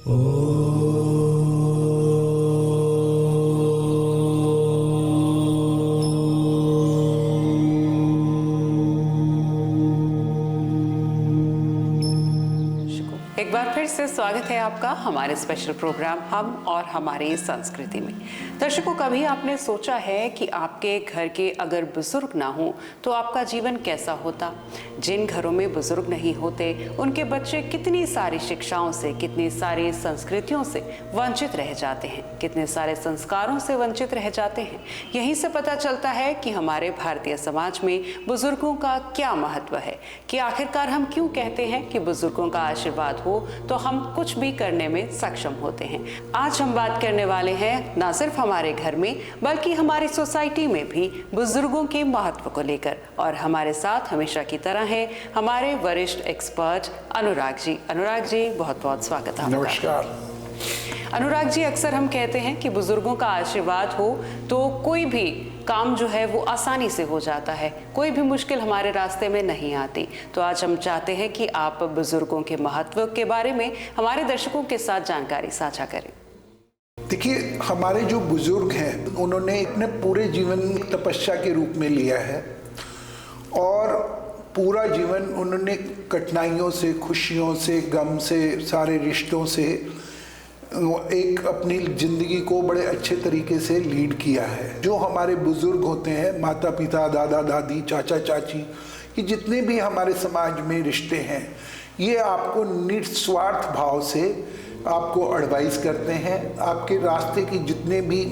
एक बार फिर से स्वागत है आपका हमारे स्पेशल प्रोग्राम हम और हमारी संस्कृति में। दर्शकों, कभी आपने सोचा है कि आपके घर के अगर बुजुर्ग ना हो तो आपका जीवन कैसा होता? जिन घरों में बुजुर्ग नहीं होते उनके बच्चे कितनी सारी शिक्षाओं से, कितनी सारी संस्कृतियों से वंचित रह जाते हैं, कितने सारे संस्कारों से वंचित रह जाते हैं। यहीं से पता चलता है कि हमारे भारतीय समाज में बुजुर्गों का क्या महत्व है, कि आखिरकार हम क्यों कहते हैं कि बुजुर्गों का आशीर्वाद हो तो हम कुछ भी करने में सक्षम होते हैं। आज हम बात करने वाले हैं न सिर्फ हमारे घर में बल्कि हमारी सोसाइटी में भी बुजुर्गों के महत्व को लेकर। और हमारे साथ हमेशा की तरह है हमारे वरिष्ठ एक्सपर्ट अनुराग जी। अनुराग जी, बहुत बहुत स्वागत है। नमस्कार। अनुराग जी, अक्सर हम कहते हैं कि बुजुर्गों का आशीर्वाद हो तो कोई भी काम जो है वो आसानी से हो जाता है, कोई भी मुश्किल हमारे रास्ते में नहीं आती। तो आज हम चाहते हैं कि आप बुजुर्गों के महत्व के बारे में हमारे दर्शकों के साथ जानकारी साझा करें। देखिए, हमारे जो बुजुर्ग हैं उन्होंने अपने पूरे जीवन तपस्या के रूप में लिया है और पूरा जीवन उन्होंने कठिनाइयों से, खुशियों से, गम से, सारे रिश्तों से एक अपनी ज़िंदगी को बड़े अच्छे तरीके से लीड किया है। जो हमारे बुज़ुर्ग होते हैं, माता पिता, दादा दादी, चाचा चाची, ये जितने भी हमारे समाज में रिश्ते हैं, ये आपको निस्वार्थ भाव से आपको एडवाइस करते हैं। आपके रास्ते की जितने भी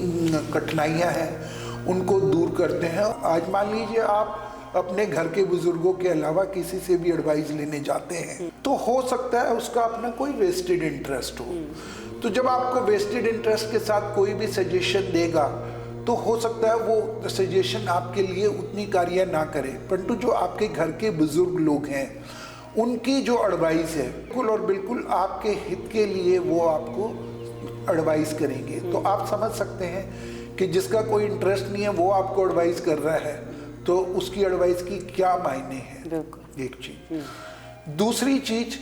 कठिनाइयाँ हैं उनको दूर करते हैं। आज मान लीजिए आप अपने घर के बुजुर्गों के अलावा किसी से भी एडवाइस लेने जाते हैं तो हो सकता है उसका अपना कोई वेस्टेड इंटरेस्ट हो। तो जब आपको वेस्टेड इंटरेस्ट के साथ कोई भी सजेशन देगा तो हो सकता है वो सजेशन आपके लिए उतनी कार्य ना करे, परंतु जो आपके घर के बुजुर्ग लोग हैं उनकी जो एडवाइस है बिल्कुल और बिल्कुल आपके हित के लिए वो आपको एडवाइस करेंगे। तो आप समझ सकते हैं कि जिसका कोई इंटरेस्ट नहीं है वो आपको एडवाइस कर रहा है तो उसकी एडवाइस की क्या मायने है। एक चीज। दूसरी चीज,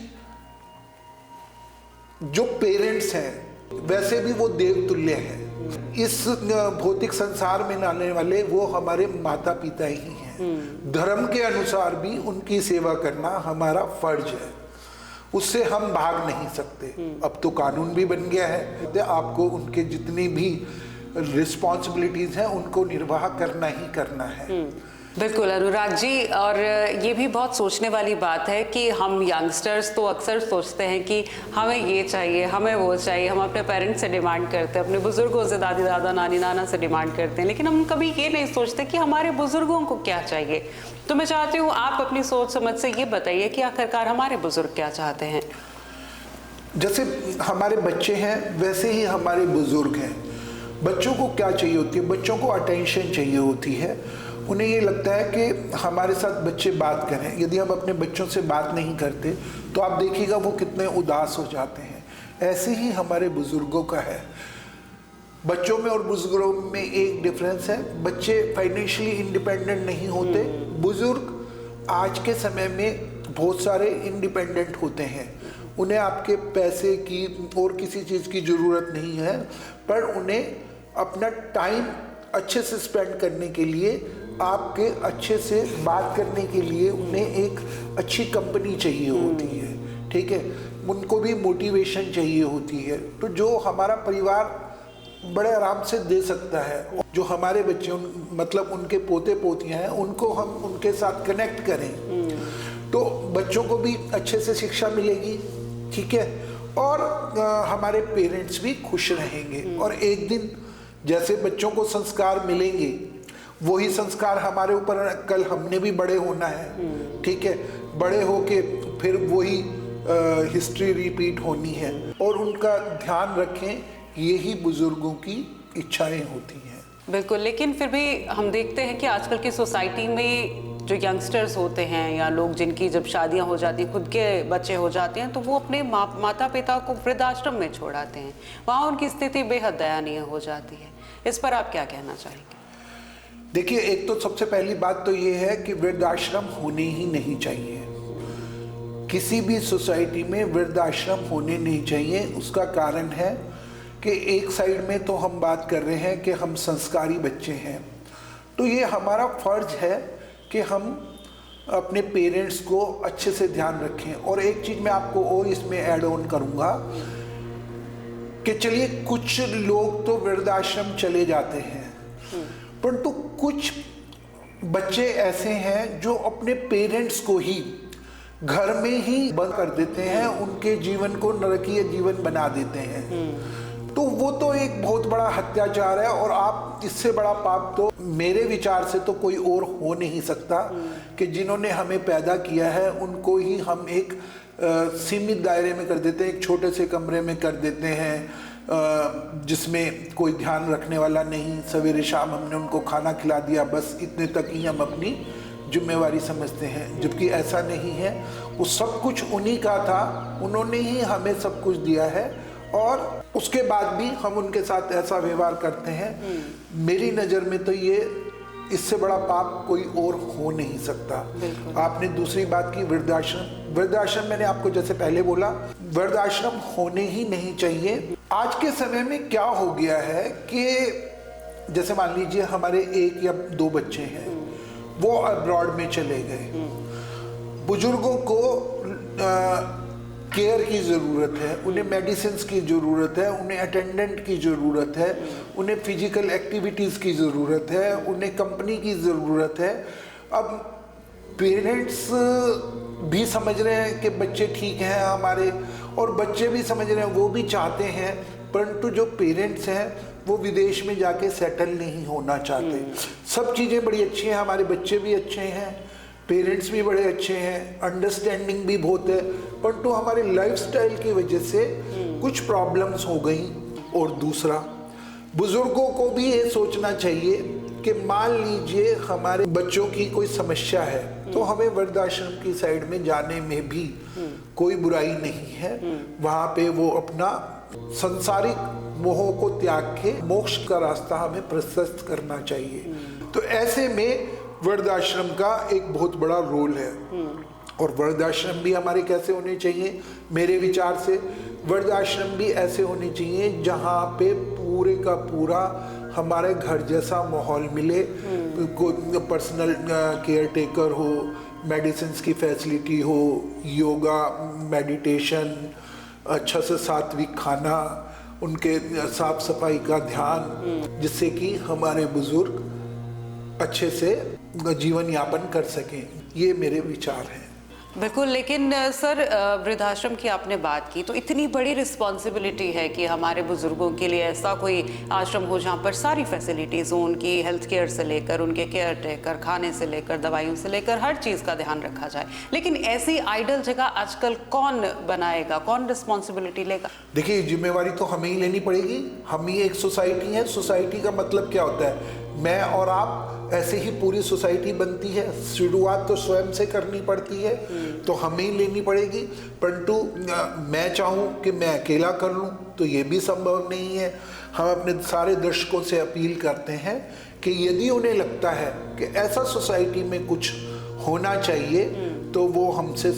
जो पेरेंट्स हैं वैसे भी वो देवतुल्य हैं। इस भौतिक संसार में आने वाले वो हमारे माता पिता ही हैं। धर्म के अनुसार भी उनकी सेवा करना हमारा फर्ज है, उससे हम भाग नहीं सकते। अब तो कानून भी बन गया है, आपको उनके जितनी भी रिस्पॉन्सिबिलिटीज हैं उनको निर्वाह करना ही करना है। बिल्कुल अनुराग जी, और ये भी बहुत सोचने वाली बात है कि हम यंगस्टर्स तो अक्सर सोचते हैं कि हमें ये चाहिए, हमें वो चाहिए। हम अपने पेरेंट्स से डिमांड करते हैं, अपने बुजुर्गों से, दादी दादा, नानी नाना से डिमांड करते हैं, लेकिन हम कभी ये नहीं सोचते कि हमारे बुजुर्गों को क्या चाहिए। तो मैं चाहती हूँ आप अपनी सोच समझ से ये बताइए कि आखिरकार हमारे बुजुर्ग क्या चाहते हैं। जैसे हमारे बच्चे हैं वैसे ही हमारे बुजुर्ग हैं। बच्चों को क्या चाहिए होती है? बच्चों को अटेंशन चाहिए होती है। उन्हें ये लगता है कि हमारे साथ बच्चे बात करें। यदि हम अपने बच्चों से बात नहीं करते तो आप देखिएगा वो कितने उदास हो जाते हैं। ऐसे ही हमारे बुजुर्गों का है। बच्चों में और बुजुर्गों में एक डिफरेंस है, बच्चे फाइनेंशियली इंडिपेंडेंट नहीं होते। बुजुर्ग आज के समय में बहुत सारे इंडिपेंडेंट होते हैं। उन्हें आपके पैसे की और किसी चीज़ की ज़रूरत नहीं है, पर उन्हें अपना टाइम अच्छे से स्पेंड करने के लिए, आपके अच्छे से बात करने के लिए उन्हें एक अच्छी कंपनी चाहिए होती है। ठीक है, उनको भी मोटिवेशन चाहिए होती है। तो जो हमारा परिवार बड़े आराम से दे सकता है, जो हमारे बच्चे मतलब उनके पोते पोतियां हैं उनको हम उनके साथ कनेक्ट करें तो बच्चों को भी अच्छे से शिक्षा मिलेगी। ठीक है, और हमारे पेरेंट्स भी खुश रहेंगे। और एक दिन जैसे बच्चों को संस्कार मिलेंगे वही संस्कार हमारे ऊपर, कल हमने भी बड़े होना है। ठीक है, बड़े होके फिर वही हिस्ट्री रिपीट होनी है। और उनका ध्यान रखें, यही बुजुर्गों की इच्छाएं होती हैं। बिल्कुल, लेकिन फिर भी हम देखते हैं कि आजकल की सोसाइटी में जो यंगस्टर्स होते हैं या लोग जिनकी जब शादियां हो जाती हैं, खुद के बच्चे हो जाते हैं, तो वो अपने माता पिता को वृद्धाश्रम में छोड़ आते हैं। वहाँ उनकी स्थिति बेहद दयनीय हो जाती है। इस पर आप क्या कहना चाहेंगे? देखिए, एक तो सबसे पहली बात तो ये है कि वृद्धाश्रम होने ही नहीं चाहिए। किसी भी सोसाइटी में वृद्धाश्रम होने नहीं चाहिए। उसका कारण है कि एक साइड में तो हम बात कर रहे हैं कि हम संस्कारी बच्चे हैं, तो ये हमारा फर्ज है कि हम अपने पेरेंट्स को अच्छे से ध्यान रखें। और एक चीज़ मैं आपको और इसमें ऐड ऑन करूँगा कि चलिए कुछ लोग तो वृद्धाश्रम चले जाते हैं, परंतु कुछ बच्चे ऐसे हैं जो अपने पेरेंट्स को ही घर में ही बंद कर देते हैं, उनके जीवन को नरकीय जीवन बना देते हैं। तो वो तो एक बहुत बड़ा अत्याचार है, और आप इससे बड़ा पाप तो मेरे विचार से तो कोई और हो नहीं सकता कि जिन्होंने हमें पैदा किया है उनको ही हम एक सीमित दायरे में कर देते हैं, एक छोटे से कमरे में कर देते हैं जिसमें कोई ध्यान रखने वाला नहीं। सवेरे शाम हमने उनको खाना खिला दिया, बस इतने तक ही हम अपनी जिम्मेवारी समझते हैं, जबकि ऐसा नहीं है। वो सब कुछ उन्हीं का था, उन्होंने ही हमें सब कुछ दिया है, और उसके बाद भी हम उनके साथ ऐसा व्यवहार करते हैं। मेरी नज़र में तो ये इससे बड़ा पाप कोई और हो नहीं सकता। आपने दूसरी बात की वृद्धाश्रम। वृद्धाश्रम मैंने आपको जैसे पहले बोला, वृद्धाश्रम होने ही नहीं चाहिए। आज के समय में क्या हो गया है कि जैसे मान लीजिए हमारे 1 या 2 बच्चे हैं, वो अब्रॉड में चले गए। बुजुर्गों को केयर की ज़रूरत है, उन्हें मेडिसिन्स की ज़रूरत है, उन्हें अटेंडेंट की ज़रूरत है, उन्हें फिजिकल एक्टिविटीज़ की ज़रूरत है, उन्हें कंपनी की ज़रूरत है। अब पेरेंट्स भी समझ रहे हैं कि बच्चे ठीक हैं हमारे, और बच्चे भी समझ रहे हैं, वो भी चाहते हैं, परंतु जो पेरेंट्स हैं वो विदेश में जाके सेटल नहीं होना चाहते। सब चीज़ें बड़ी अच्छी हैं, हमारे बच्चे भी अच्छे हैं, पेरेंट्स भी बड़े अच्छे हैं, अंडरस्टैंडिंग भी बहुत है, परंतु हमारे लाइफस्टाइल की वजह से कुछ प्रॉब्लम्स हो गई। और दूसरा, बुजुर्गों को भी ये सोचना चाहिए कि मान लीजिए हमारे बच्चों की कोई समस्या है, तो हमें वृद्धाश्रम की साइड में जाने में भी कोई बुराई नहीं है। वहाँ पे वो अपना संसारिक मोहों को त्याग के मोक्ष का रास्ता हमें प्रशस्त करना चाहिए। तो ऐसे में वृद्धाश्रम का एक बहुत बड़ा रोल है। और वृद्धाश्रम भी हमारे कैसे होने चाहिए? मेरे विचार से वृद्धाश्रम भी ऐसे होने चाहिए जहाँ पे पूरे का पूरा हमारे घर जैसा माहौल मिले, पर्सनल केयर टेकर हो, मेडिसिन की फैसिलिटी हो, योगा, मेडिटेशन, अच्छा से सात्विक खाना, उनके साफ सफाई का ध्यान, जिससे कि हमारे बुजुर्ग अच्छे से जीवन यापन कर सकें। ये मेरे विचार हैं। बिल्कुल, लेकिन सर वृद्धाश्रम की आपने बात की, तो इतनी बड़ी रिस्पॉन्सिबिलिटी है कि हमारे बुजुर्गों के लिए ऐसा कोई आश्रम हो जहाँ पर सारी फैसिलिटीज़ हो, उनकी हेल्थ केयर से लेकर उनके केयर टेकर, खाने से लेकर दवाइयों से लेकर हर चीज़ का ध्यान रखा जाए। लेकिन ऐसी आइडल जगह आजकल कौन बनाएगा, कौन रिस्पॉन्सिबिलिटी लेगा? देखिए, जिम्मेवारी तो हमें ही लेनी पड़ेगी। हम ही एक सोसाइटी है। सोसाइटी का मतलब क्या होता है? मैं और आप, ऐसे ही पूरी सोसाइटी बनती है। शुरुआत तो स्वयं से करनी पड़ती है, तो हमें ही लेनी पड़ेगी। परंतु मैं चाहूँ कि मैं अकेला कर लूँ तो ये भी संभव नहीं है। हम अपने सारे दर्शकों से अपील करते हैं कि यदि उन्हें लगता है कि ऐसा सोसाइटी में कुछ होना चाहिए, तो वो हमसे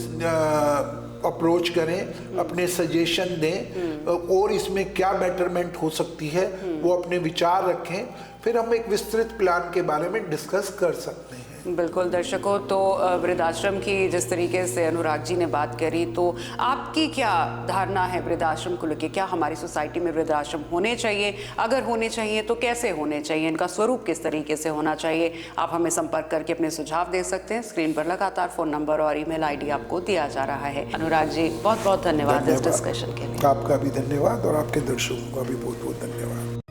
अप्रोच करें, अपने सजेशन दें, और इसमें क्या बेटरमेंट हो सकती है वो अपने विचार रखें। फिर हम एक विस्तृत प्लान के बारे में डिस्कस कर सकते हैं। बिल्कुल दर्शकों, तो वृद्धाश्रम की जिस तरीके से अनुराग जी ने बात करी, तो आपकी क्या धारणा है वृद्धाश्रम को लेकर? क्या हमारी सोसाइटी में वृद्धाश्रम होने चाहिए? अगर होने चाहिए तो कैसे होने चाहिए? इनका स्वरूप किस तरीके से होना चाहिए? आप हमें संपर्क करके अपने सुझाव दे सकते हैं। स्क्रीन पर लगातार फ़ोन नंबर और ईमेल आईडी आपको दिया जा रहा है। अनुराग जी, बहुत बहुत धन्यवाद इस डिस्कशन के लिए। आपका भी धन्यवाद, और आपके दर्शकों का भी बहुत बहुत धन्यवाद।